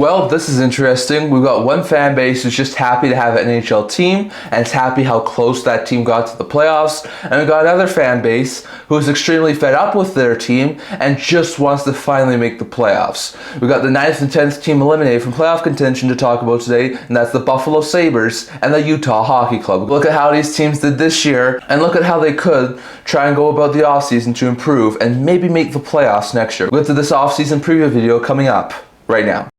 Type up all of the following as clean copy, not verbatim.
Well, this is interesting. We've got one fan base who's just happy to have an NHL team and is happy how close that team got to the playoffs. And we've got another fan base who's extremely fed up with their team and just wants to finally make the playoffs. We've got the 9th and 10th team eliminated from playoff contention to talk about today, and that's the Buffalo Sabres and the Utah Hockey Club. Look at how these teams did this year, and look at how they could try and go about the offseason to improve and maybe make the playoffs next year. We'll get to this offseason preview video coming up right now.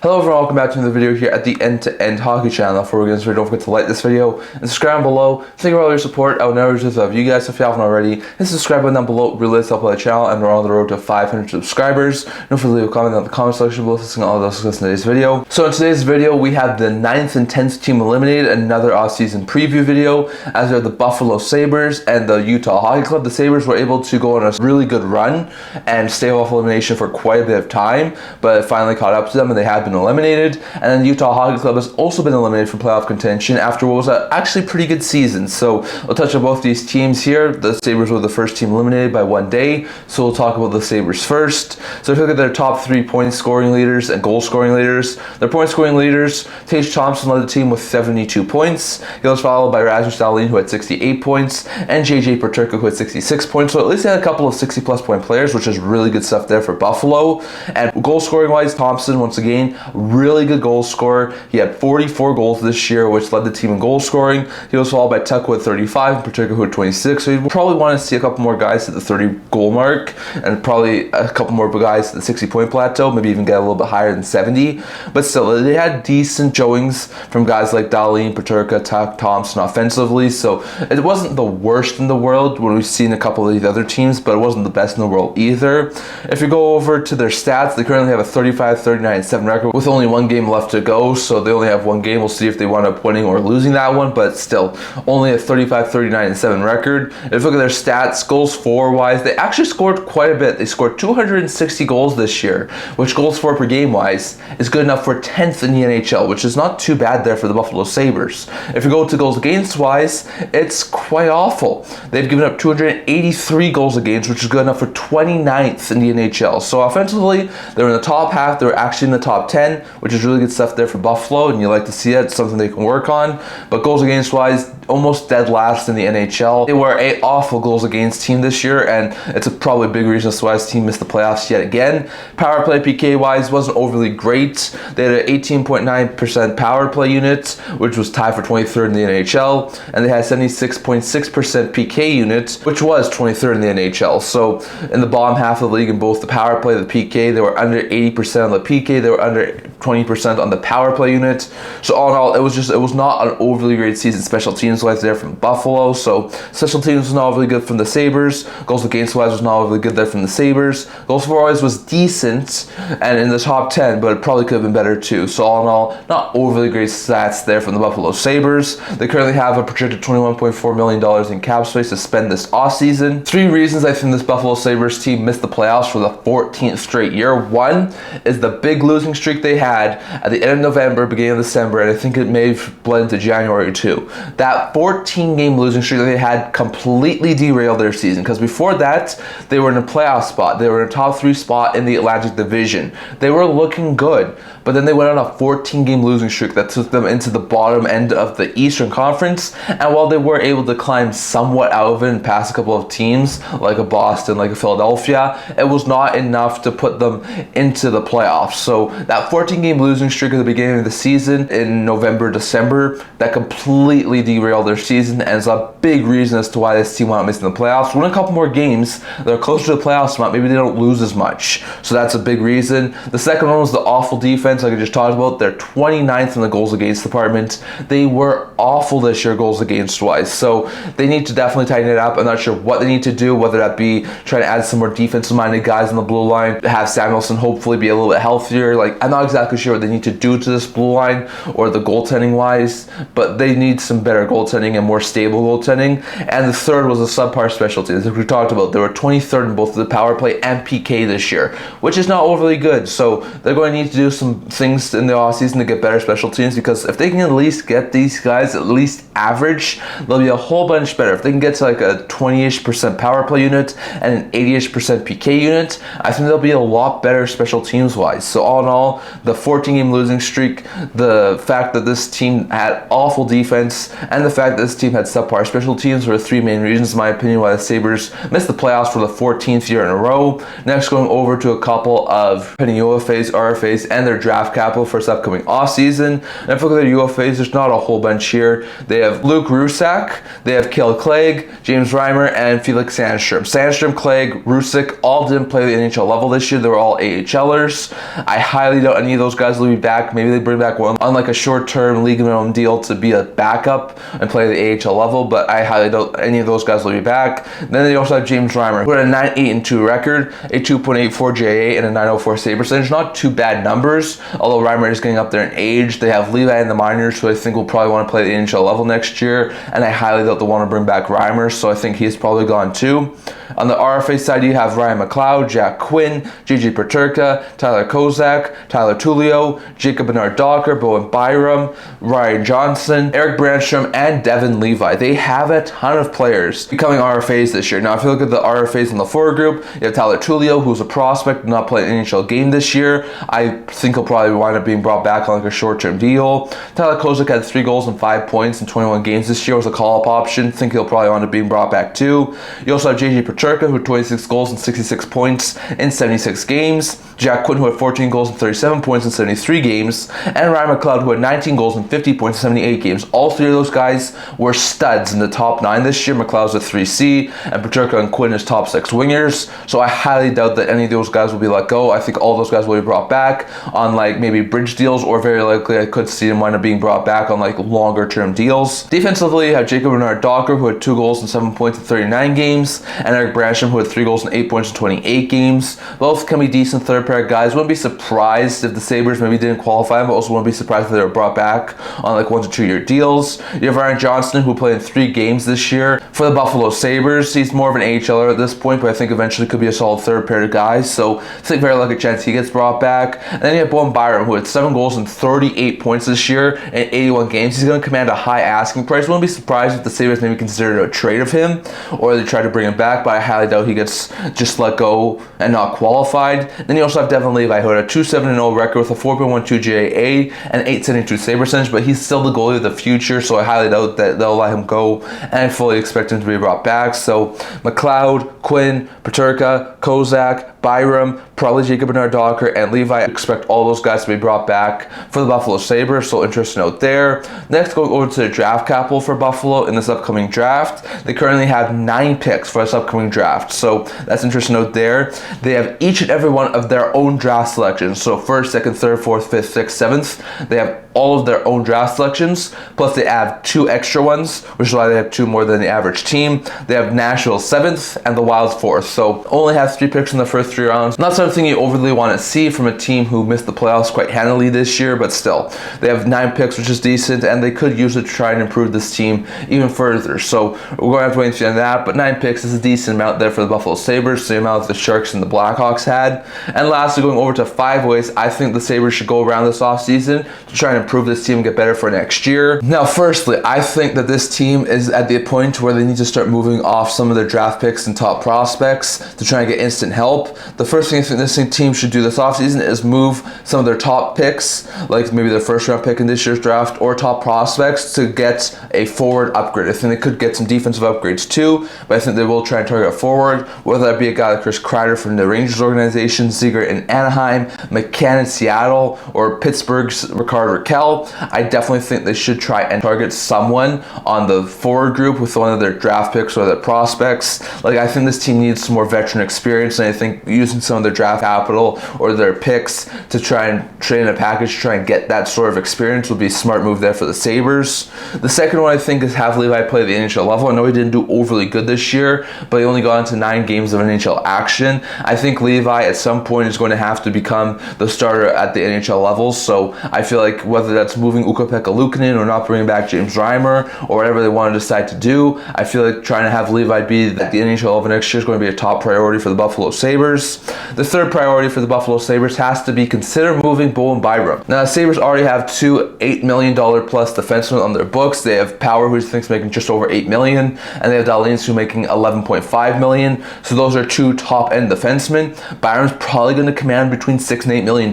Hello everyone, welcome back to another video here at the End-to-End Hockey channel. Before we get started, don't forget to like this video and subscribe below. Thank you for all your support. I would never just love you guys if you haven't already. Hit the subscribe button down below, really does help out the channel, and we're on the road to 500 subscribers. Don't forget to leave a comment in the comment section below listing all those in today's video. So in today's video, we have the 9th and 10th team eliminated, another offseason preview video, as are the Buffalo Sabres and the Utah Hockey Club. The Sabres were able to go on a really good run and stay off elimination for quite a bit of time, but it finally caught up to them and they have been eliminated. And then the Utah Hockey Club has also been eliminated from playoff contention after what was actually pretty good season. So we'll touch on both these teams here. The Sabres were the first team eliminated by one day, so we'll talk about the Sabres first. So if you look at their top 3 point scoring leaders and goal scoring leaders, their point scoring leaders, Tage Thompson led the team with 72 points. He was followed by Rasmus Dahlin, who had 68 points, and JJ Peterka, who had 66 points. So at least they had a couple of 60 plus point players, which is really good stuff there for Buffalo. And goal scoring wise, Thompson, once again, really good goal scorer. He had 44 goals this year, which led the team in goal scoring. He was followed by Tuck with 35 and Peterka who had 26. So you probably want to see a couple more guys at the 30 goal mark and probably a couple more guys at the 60 point plateau, maybe even get a little bit higher than 70. But still, they had decent showings from guys like Dahlin, Peterka, Tuck, Thompson offensively. So it wasn't the worst in the world when we've seen a couple of these other teams, but it wasn't the best in the world either. If you go over to their stats, they currently have a 35, 39, and 7 record with only one game left to go, so they only have one game. We'll see if they wind up winning or losing that one, but still only a 35, 39, and 7 record. If you look at their stats, goals for wise, they actually scored quite a bit. They scored 260 goals this year, which goals for per game wise is good enough for 10th in the NHL, which is not too bad there for the Buffalo Sabres. If you go to goals against wise, it's quite awful. They've given up 283 goals against, which is good enough for 29th in the NHL. So offensively, they were in the top half. They were actually in the top 10, which is really good stuff there for Buffalo, and you like to see it. It's something they can work on. But goals against wise, almost dead last in the NHL. They were an awful goals against team this year, and it's probably a big reason as to why this team missed the playoffs yet again. Power play PK wise wasn't overly great. They had an 18.9% power play unit, which was tied for 23rd in the NHL, and they had 76.6% PK unit, which was 23rd in the NHL. So in the bottom half of the league in both the power play and the PK, they were under 80% on the PK, they were under 20% on the power play unit. So all in all, it was not an overly great season special teams wise there from Buffalo. So special teams was not really good from the Sabres. Goals against wise was not really good there from the Sabres. Goals for wise was decent and in the top 10, but it probably could have been better too. So all in all, not overly great stats there from the Buffalo Sabres. They currently have a projected $21.4 million in cap space to spend this offseason. 3 reasons I think this Buffalo Sabres team missed the playoffs for the 14th straight year. One is the big losing streak they had at the end of November, beginning of December, and I think it may have bled into January too. That 14-game losing streak that they had completely derailed their season, because before that, they were in a playoff spot. They were in a top 3 spot in the Atlantic Division. They were looking good, but then they went on a 14-game losing streak that took them into the bottom end of the Eastern Conference, and while they were able to climb somewhat out of it and pass a couple of teams, like a Boston, like a Philadelphia, it was not enough to put them into the playoffs. So that 14-game losing streak at the beginning of the season in November, December, that completely derailed their season, and is a big reason as to why this team wound up missing the playoffs. Win a couple more games, they're closer to the playoffs spot, maybe they don't lose as much. So that's a big reason. The second one was the awful defense, like I just talked about. They're 29th in the goals against department. They were awful this year goals against wise. So they need to definitely tighten it up. I'm not sure what they need to do, whether that be trying to add some more defensive minded guys on the blue line, have Samuelson hopefully be a little bit healthier. Like, I'm not exactly exactly sure what they need to do to this blue line or the goaltending wise, but they need some better goaltending and more stable goaltending. And the third was a subpar special teams. As we talked about, they were 23rd in both the power play and PK this year, which is not overly good. So they're going to need to do some things in the offseason to get better special teams, because if they can at least get these guys at least average, they'll be a whole bunch better. If they can get to like a 20-ish% power play unit and an 80-ish% PK unit, I think they'll be a lot better special teams wise. So all in all, the 14-game losing streak, the fact that this team had awful defense, and the fact that this team had subpar special teams were the three main reasons, in my opinion, why the Sabres missed the playoffs for the 14th year in a row. Next, going over to a couple of pending UFAs, RFAs, and their draft capital for this upcoming offseason. And if you look at their UFAs, there's not a whole bunch here. They have Luke Rusak, they have Kale Clegg, James Reimer, and Felix Sandstrom. Sandstrom, Clegg, Rusak all didn't play the NHL level this year. They were all AHLers. I highly doubt any of those guys will be back. Maybe they bring back one on like a short-term league minimum deal to be a backup and play the AHL level, but I highly doubt any of those guys will be back. Then they also have James Reimer, who had a 9-8-2 record, a 2.84 JA, and a 904 save percentage. Not too bad numbers, although Reimer is getting up there in age. They have Levi in the minors, who I think will probably want to play the NHL level next year, and I highly doubt they'll want to bring back Reimer, so I think he's probably gone too. On the RFA side, you have Ryan McLeod, Jack Quinn, JJ Peterka, Tyler Kozak, Tyler Tullio, Jacob Bernard-Docker, Bowen Byram, Ryan Johnson, Eric Brandstrom, and Devin Levi. They have a ton of players becoming RFAs this year. Now, if you look at the RFAs in the forward group, you have Tyler Tullio, who's a prospect, not playing an NHL game this year. I think he'll probably wind up being brought back on like a short-term deal. Tyler Kozak had 3 goals and 5 points in 21 games this year, was a call-up option. Think he'll probably wind up being brought back too. You also have JJ Peterka, who had 26 goals and 66 points in 76 games. Jack Quinn, who had 14 goals and 37 points in 73 games. And Ryan McLeod, who had 19 goals and 50 points in 78 games. All three of those guys were studs in the top 9 this year. McLeod's a 3C, and Peterka and Quinn is top 6 wingers. So I highly doubt that any of those guys will be let go. I think all those guys will be brought back on like maybe bridge deals, or very likely I could see them wind up being brought back on like longer term deals. Defensively, you have Jacob Bernard-Docker, who had 2 goals and 7 points in 39 games, and Eric Brandstrom, who had 3 goals and 8 points in 28 games. Both can be decent third pair guys. Wouldn't be surprised if the Sabres maybe didn't qualify, but also wouldn't be surprised if they were brought back on like 1 to 2 year deals. You have Ryan Johnston, who played in 3 games this year for the Buffalo Sabres. He's more of an AHLer at this point, but I think eventually could be a solid third pair of guys. So I think very likely chance he gets brought back. And then you have Bowen Byram, who had 7 goals and 38 points this year in 81 games. He's going to command a high asking price. Wouldn't be surprised if the Sabres maybe considered a trade of him, or they try to bring him back, but I highly doubt he gets just let go and not qualified. Then you also have Devin Levi, who had a 2.7-0 record with a 4.12 JAA and 8.72 save percentage, but he's still the goalie of the future, so I highly doubt that they'll let him go, and I fully expect him to be brought back. So McLeod, Quinn, Peterka, Kozak, Byram, probably Jacob Bernard-Docker, and Levi. I expect all those guys to be brought back for the Buffalo Sabres, so interesting note there. Next, going over to the draft capital for Buffalo in this upcoming draft. They currently have 9 picks for this upcoming draft, so that's interesting note there. They have each and every one of their own draft selections, so 1st, 2nd, 3rd, 4th, 5th, 6th, 7th. They have all of their own draft selections, plus they have 2 extra ones, which is why they have 2 more than the average team. They have Nashville 7th and the Wild 4th, so only have 3 picks in the first 3 rounds. Not something you overly want to see from a team who missed the playoffs quite handily this year, but still, they have 9 picks, which is decent, and they could use it to try and improve this team even further. So we're going to have to wait and see on that, but 9 picks is a decent amount there for the Buffalo Sabres, same amount the Sharks and the Blackhawks had. And lastly, going over to 5 ways I think the Sabres should go around this offseason to try and improve this team and get better for next year. Now, firstly, I think that this team is at the point where they need to start moving off some of their draft picks and top prospects to try and get instant help. The first thing I think this team should do this offseason is move some of their top picks, like maybe their first round pick in this year's draft, or top prospects, to get a forward upgrade. I think they could get some defensive upgrades too, but I think they will try and target a forward, whether that be a guy like Chris Kreider from the Rangers organization, Ziegler in Anaheim, McCann in Seattle, or Pittsburgh's Rickard Rakell. I definitely think they should try and target someone on the forward group with one of their draft picks or their prospects. Like, I think this team needs some more veteran experience, and I think using some of their draft capital or their picks to try and trade in a package to try and get that sort of experience would be a smart move there for the Sabres. The second one I think is have Levi play the NHL level. I know he didn't do overly good this year, but he only got into 9 games of NHL action. I think Levi at some point is going to have to become the starter at the NHL level, so I feel like whether that's moving Ukko-Pekka Luukkonen or not bringing back James Reimer or whatever they want to decide to do, I feel like trying to have Levi be at the NHL level next year is going to be a top priority for the Buffalo Sabres. The third priority for the Buffalo Sabres has to be consider moving Byram. Now, the Sabres already have 2 $8 million plus defensemen on their books. They have Power, who I think is making just over $8 million, and they have Dahlins, who making $11.5 million. So those are 2 top-end defensemen. Byram's probably going to command between $6 and $8 million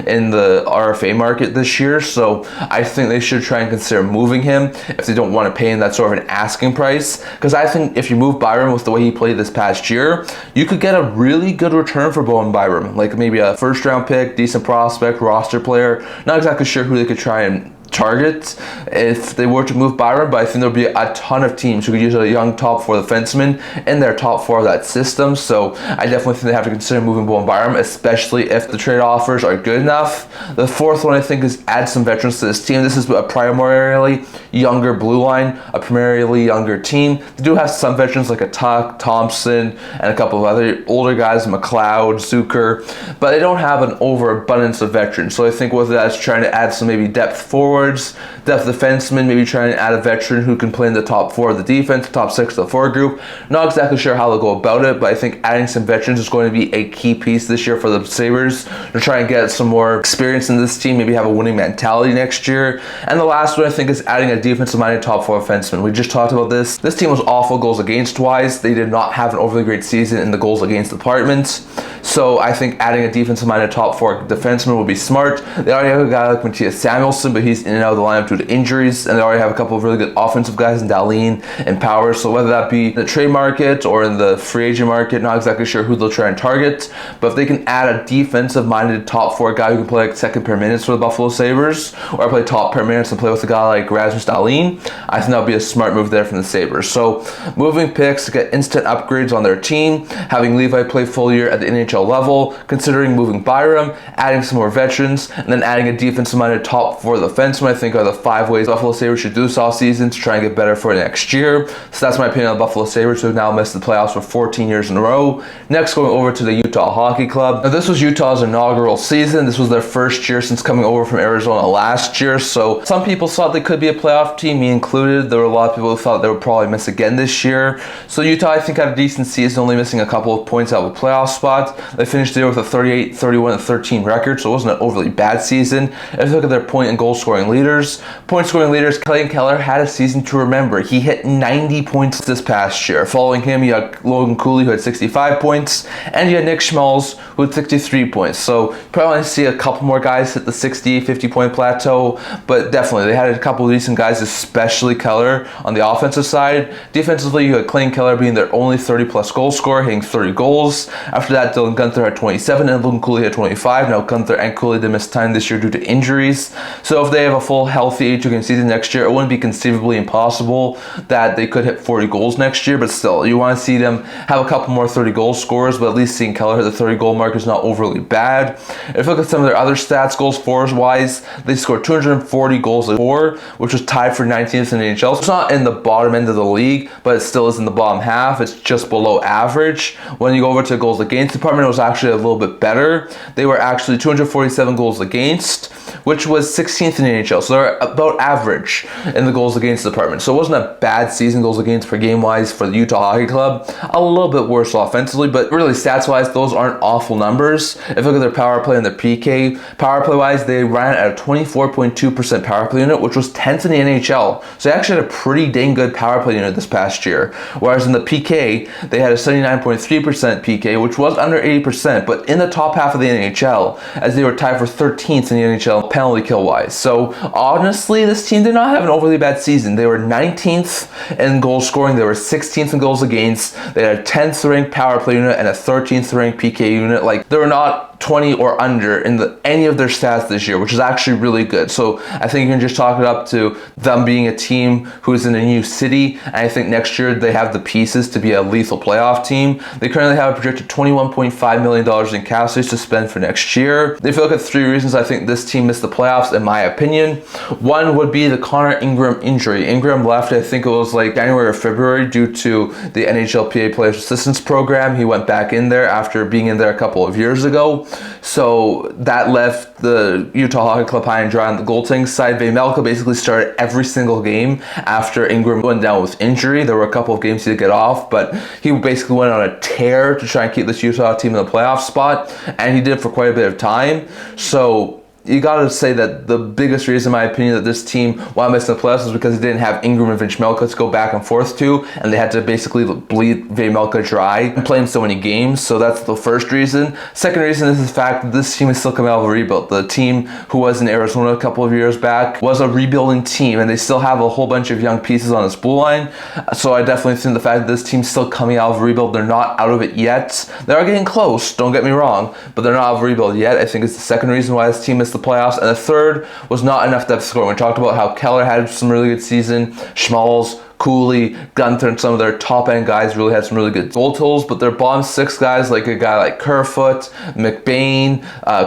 in the RFA market this year, so I think they should try and consider moving him if they don't want to pay him that sort of an asking price, because I think if you move Byram with the way he played this past year, you could get a really good return for Byram, like maybe a first-round pick, decent prospect, roster player. Not exactly sure who they could try and target if they were to move Byram, but I think there'll be a ton of teams who could use a young top 4 defenseman in their top 4 of that system, so I definitely think they have to consider moving Byram, especially if the trade offers are good enough. The fourth one I think is add some veterans to this team. This is a primarily younger blue line, a primarily younger team. They do have some veterans like a Tuck, Thompson, and a couple of other older guys, McLeod, Zucker, but they don't have an overabundance of veterans, so I think whether that's trying to add some maybe depth forward, depth defenseman, maybe trying to add a veteran who can play in the top 4 of the defense, top 6 of the forward group. Not exactly sure how they'll go about it, but I think adding some veterans is going to be a key piece this year for the Sabres to try and get some more experience in this team, maybe have a winning mentality next year. And the last one I think is adding a defensive-minded top 4 defenseman. We just talked about this. This team was awful goals against wise. They did not have an overly great season in the goals against department. So I think adding a defensive-minded top 4 defenseman will be smart. They already have a guy like Mattias Samuelsson, but he's in and out of the lineup due to injuries, and they already have a couple of really good offensive guys in Dahlin and Power. So whether that be the trade market or in the free agent market, not exactly sure who they'll try and target, but if they can add a defensive-minded top 4 guy who can play like second pair minutes for the Buffalo Sabres, or play top pair minutes and play with a guy like Rasmus Dahlin, I think that would be a smart move there from the Sabres. So moving picks to get instant upgrades on their team, having Levi play full year at the NHL level, considering moving Byram, adding some more veterans, and then adding a defensive-minded top 4 defenseman, I think are the 5 ways Buffalo Sabres should do this offseason to try and get better for next year. So that's my opinion on the Buffalo Sabres, who have now missed the playoffs for 14 years in a row. Next, going over to the Utah Hockey Club. Now, this was Utah's inaugural season. This was their first year since coming over from Arizona last year, so some people thought they could be a playoff team, me included. There were a lot of people who thought they would probably miss again this year. So Utah, I think, had a decent season, only missing a couple of points out of a playoff spot. They finished there with a 38, 31, and 13 record, so it wasn't an overly bad season. If you look at their point and goal scoring leaders, Clayton Keller had a season to remember. He hit 90 points this past year. Following him, you had Logan Cooley, who had 65 points, and you had Nick Schmalz, who had 63 points. So you probably want to see a couple more guys hit the 60, 50-point plateau, but definitely they had a couple of decent guys, especially Keller on the offensive side. Defensively, you had Clayton Keller being their only 30-plus goal scorer, hitting 30 goals. After that, Dylan Guenther had 27, and Logan Cooley had 25. Now, Guenther and Cooley did miss time this year due to injuries. So if they have a full, healthy 82-game season next year, it wouldn't be conceivably impossible that they could hit 40 goals next year, but still, you want to see them have a couple more 30-goal scorers, but at least seeing Keller hit the 30-goal mark is not overly bad. If you look at some of their other stats, goals for-wise, they scored 240 goals for, which was tied for 19th in the NHL. So it's not in the bottom end of the league, but it still is in the bottom half. It's just below average. When you go over to goals against department, it was actually a little bit better. They were actually 247 goals against, which was 16th in the NHL. So they're about average in the goals against department. So it wasn't a bad season goals against per game wise for the Utah Hockey Club. A little bit worse offensively, but really stats wise, those aren't awful numbers. If you look at their power play and their PK, power play wise, they ran at a 24.2% power play unit, which was 10th in the NHL. So they actually had a pretty dang good power play unit this past year. Whereas in the PK, they had a 79.3% PK, which was under 80%, but in the top half of the NHL, as they were tied for 13th in the NHL penalty kill wise. So So honestly, this team did not have an overly bad season. They were 19th in goal scoring. They were 16th in goals against. They had a 10th ranked power play unit and a 13th ranked PK unit. Like, they were not 20 or under in any of their stats this year, which is actually really good. So I think you can just chalk it up to them being a team who's in a new city. And I think next year they have the pieces to be a lethal playoff team. They currently have a projected $21.5 million in cap space to spend for next year. If you look at 3 reasons I think this team missed the playoffs, in my opinion, one would be the Connor Ingram injury. Ingram left, I think it was like January or February, due to the NHLPA Players Assistance Program. He went back in there after being in there a couple of years ago. So that left the Utah Hockey Club high and dry on the goaltending side. Vejmelka basically started every single game after Ingram went down with injury. There were a couple of games he did get off, but he basically went on a tear to try and keep this Utah team in the playoff spot, and he did it for quite a bit of time. So you gotta say that the biggest reason, in my opinion, that this team, while missing the playoffs, is because they didn't have Ingram and Vejmelka to go back and forth to, and they had to basically bleed Vejmelka dry and play him so many games. So that's the first reason. Second reason is the fact that this team is still coming out of a rebuild. The team who was in Arizona a couple of years back was a rebuilding team, and they still have a whole bunch of young pieces on this blue line. So I definitely think the fact that this team's still coming out of a rebuild, they're not out of it yet. They are getting close, don't get me wrong, but they're not out of a rebuild yet. I think it's the second reason why this team missed the playoffs. And the third was not enough depth scoring. We talked about how Keller had some really good season, Schmalz, Cooley, Gunther, and some of their top end guys really had some really good goal totals, but their bottom 6 guys, like a guy like Kerfoot, McBain,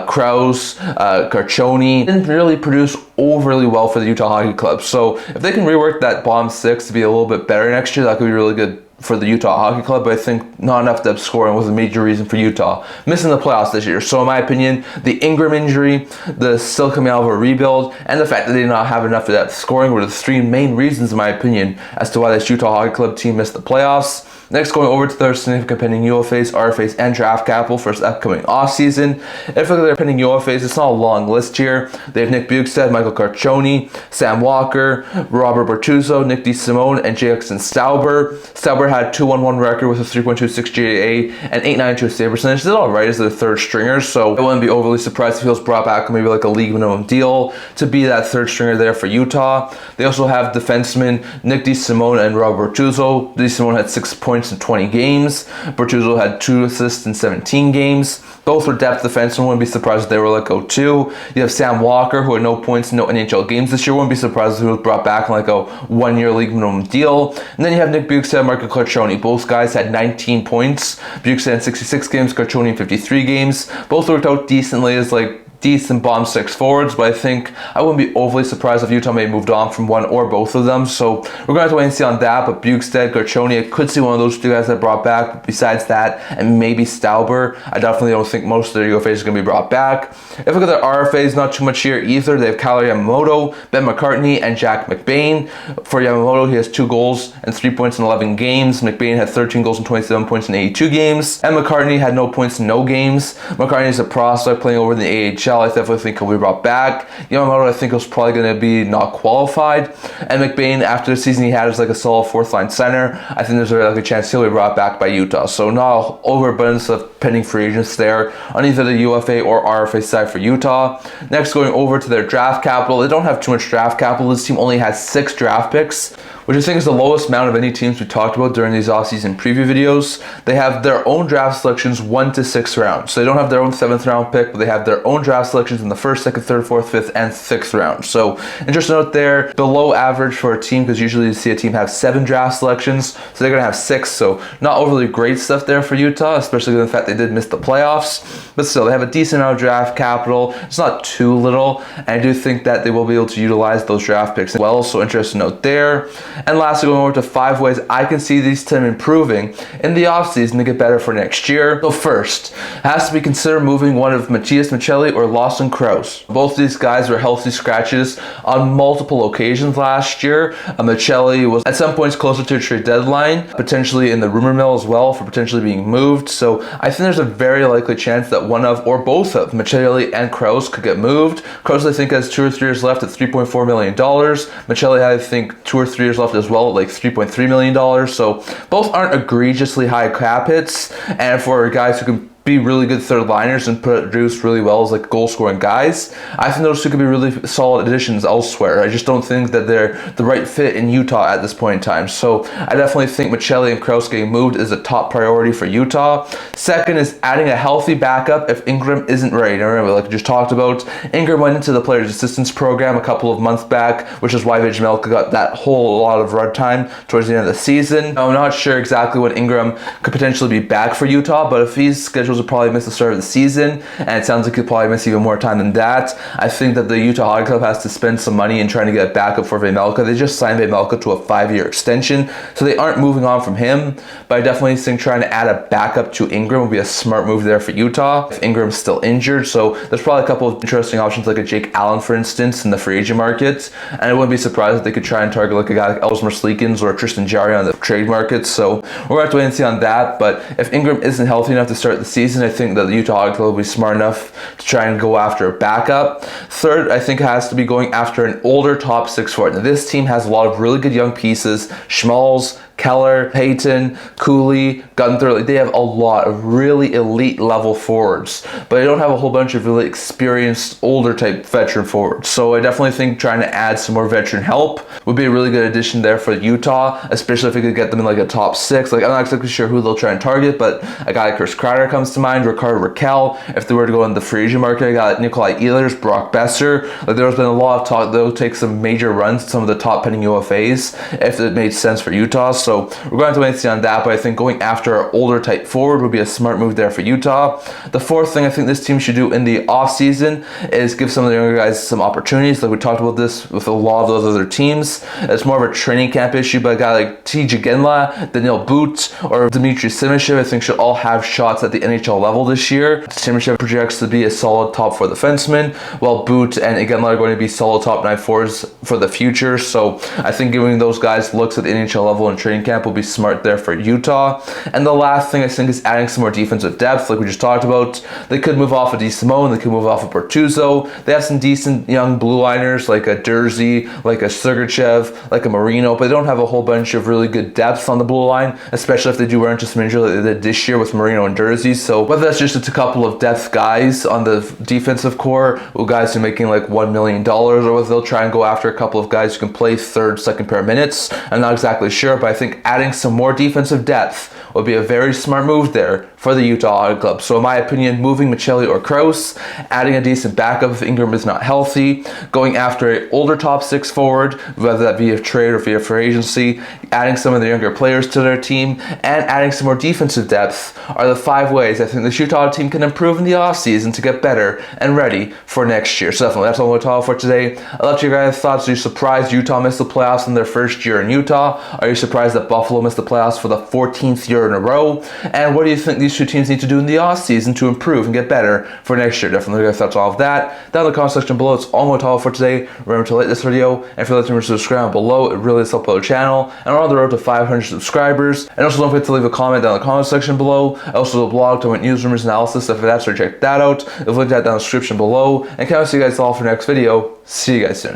Crouse, Carcioni, didn't really produce overly well for the Utah Hockey Club. So if they can rework that bottom 6 to be a little bit better next year, that could be really good for the Utah Hockey Club. But I think not enough depth scoring was a major reason for Utah missing the playoffs this year. So in my opinion, the Ingram injury, the still coming out of a rebuild, and the fact that they did not have enough depth scoring were the 3 main reasons, in my opinion, as to why this Utah Hockey Club team missed the playoffs. Next, going over to their significant pending UFAs, RFAs, and draft capital for this upcoming offseason. If you look at their pending UFAs, it's not a long list here. They have Nick Bjugstad, Michael Carcioni, Sam Walker, Robert Bortuzzo, Nick DeSimone, and Jackson Stauber. Stauber had a 2-1-1 record with a 3.26 GAA and 8.92 save percentage. Did all right as their third stringer, so I wouldn't be overly surprised if he was brought back on maybe like a league minimum deal to be that third stringer there for Utah. They also have defensemen Nick DeSimone and Robert Bortuzzo. DeSimone had 6 points in 20 games. Bortuzzo had 2 assists in 17 games. Both were depth defensemen. Wouldn't be surprised if they were let go too. You have Sam Walker, who had no points in no NHL games this year. Wouldn't be surprised if he was brought back on like a 1-year league minimum deal. And then you have Nick Bjugstad and Michael Carcioni. Both guys had 19 points. Bjugstad in 66 games, Carcioni in 53 games. Both worked out decently as like decent bottom 6 forwards, but I think I wouldn't be overly surprised if Utah may have moved on from one or both of them. So we're going to have to wait and see on that. But Bjugstad, Carcioni, I could see one of those 2 guys that brought back. But besides that, and maybe Stauber, I definitely don't think most of their UFAs are going to be brought back. If you look at their RFAs, not too much here either. They have Kyle Yamamoto, Ben McCartney, and Jack McBain. For Yamamoto, he has 2 goals and 3 points in 11 games. McBain had 13 goals and 27 points in 82 games. And McCartney had no points in no games. McCartney is a prospect playing over in the AHL. I definitely think he'll be brought back. Yamamoto, I think, was probably going to be not qualified. And McBain, after the season he had as like a solid 4th line center, I think there's a chance he'll be brought back by Utah. So not an overabundance of pending free agents there on either the UFA or RFA side for Utah. Next, going over to their draft capital. They don't have too much draft capital. This team only has 6 draft picks, which I think is the lowest amount of any teams we talked about during these offseason preview videos. They have their own draft selections 1 to 6 rounds. So they don't have their own 7th round pick, but they have their own draft selections in the 1st, 2nd, 3rd, 4th, 5th, and 6th round. So interesting note there, below average for a team, because usually you see a team have 7 draft selections. So they're going to have 6. So not overly great stuff there for Utah, especially given the fact they did miss the playoffs. But still, they have a decent amount of draft capital. It's not too little. And I do think that they will be able to utilize those draft picks as well. So interesting note there. And lastly, going over to 5 ways I can see these teams improving in the offseason to get better for next year. So first, has to be considered moving one of Matthias Maccelli or Lawson Crouse. Both of these guys were healthy scratches on multiple occasions last year. Maccelli was at some points closer to a trade deadline, potentially in the rumor mill as well for potentially being moved. So I think there's a very likely chance that one of or both of Maccelli and Crouse could get moved. Crouse, I think, has 2 or 3 years left at $3.4 million. Maccelli had, I think, 2 or 3 years left as well at like $3.3 million. So both aren't egregiously high cap hits. And for guys who can be really good third liners and produce really well as like goal scoring guys. I think those two could be really solid additions elsewhere. I just don't think that they're the right fit in Utah at this point in time. So I definitely think Maccelli and Crouse getting moved is a top priority for Utah. Second is adding a healthy backup if Ingram isn't ready. Now remember, like I just talked about, Ingram went into the players assistance program a couple of months back, which is why Vejmelka got that whole lot of run time towards the end of the season. Now, I'm not sure exactly when Ingram could potentially be back for Utah, but if he's scheduled to probably miss the start of the season, and it sounds like he'll probably miss even more time than that, I think that the Utah Hockey Club has to spend some money in trying to get a backup for Vejmelka. They just signed Vejmelka to a 5-year extension, so they aren't moving on from him, but I definitely think trying to add a backup to Ingram would be a smart move there for Utah if Ingram's still injured. So there's probably a couple of interesting options like a Jake Allen, for instance, in the free agent market, and I wouldn't be surprised if they could try and target like a guy like Elsmer Sleekins or Tristan Jarry on the trade market. So we're going to have to wait and see on that, but if Ingram isn't healthy enough to start the season, I think that the Utah Hockey Club will be smart enough to try and go after a backup. Third, I think has to be going after an older top 6 forward. Now this team has a lot of really good young pieces, Schmalz, Keller, Payton, Cooley, Gunther. Like, they have a lot of really elite level forwards, but they don't have a whole bunch of really experienced older type veteran forwards. So I definitely think trying to add some more veteran help would be a really good addition there for Utah, especially if we could get them in like a top 6. Like, I'm not exactly sure who they'll try and target, but a guy like Chris Kreider comes to mind, Rickard Rakell. If they were to go in the free agent market, I got Nikolai Ehlers, Brock Besser. Like, there's been a lot of talk they'll take some major runs to some of the top pending UFAs if it made sense for Utah. So we're going to wait and see on that, but I think going after an older type forward would be a smart move there for Utah. The fourth thing I think this team should do in the offseason is give some of the younger guys some opportunities. Like we talked about this with a lot of those other teams. It's more of a training camp issue, but a guy like T.J. Ginla, Daniil Boot, or Dmitry Simashev I think should all have shots at the NHL level this year. Simashev projects to be a solid top 4 defenseman, while Boot and Ginla are going to be solid top 9 forwards for the future. So I think giving those guys looks at the NHL level in training camp will be smart there for Utah. And the last thing I think is adding some more defensive depth, like we just talked about. They could move off of DeSimone, they could move off of Bertuzzo. They have some decent young blue liners like a Jersey, like a Sergachev, like a Marino, but they don't have a whole bunch of really good depth on the blue line, especially if they do run into some injury like they did this year with Marino and Jersey. So whether that's just a couple of depth guys on the defensive core, or guys who are making like $1 million, or whether they'll try and go after a couple of guys who can play third, second pair minutes, I'm not exactly sure, but I think adding some more defensive depth would be a very smart move there for the Utah Hockey Club. So in my opinion, moving Maccelli or Crouse, adding a decent backup if Ingram is not healthy, going after an older top 6 forward, whether that be a trade or via free agency, adding some of the younger players to their team, and adding some more defensive depth are the 5 ways I think the Utah team can improve in the offseason to get better and ready for next year. So definitely, that's all I'm going to talk for today. I'd love to hear your guys' thoughts. Are you surprised Utah missed the playoffs in their first year in Utah? Are you surprised that Buffalo missed the playoffs for the 14th year in a row? And what do you think these two teams need to do in the offseason to improve and get better for next year? Definitely your guys' thoughts on all of that down in the comment section below. It's all I'm going to talk for today. Remember to like this video, and if you're listening, to subscribe below. It really helps out the channel, and we're on the road to 500 subscribers. And also don't forget to leave a comment down in the comment section below. I also have a blog to news, rumors, analysis. If that's, so check that out. I've linked that down in the description below. And can't wait to see you guys all for the next video. See you guys soon.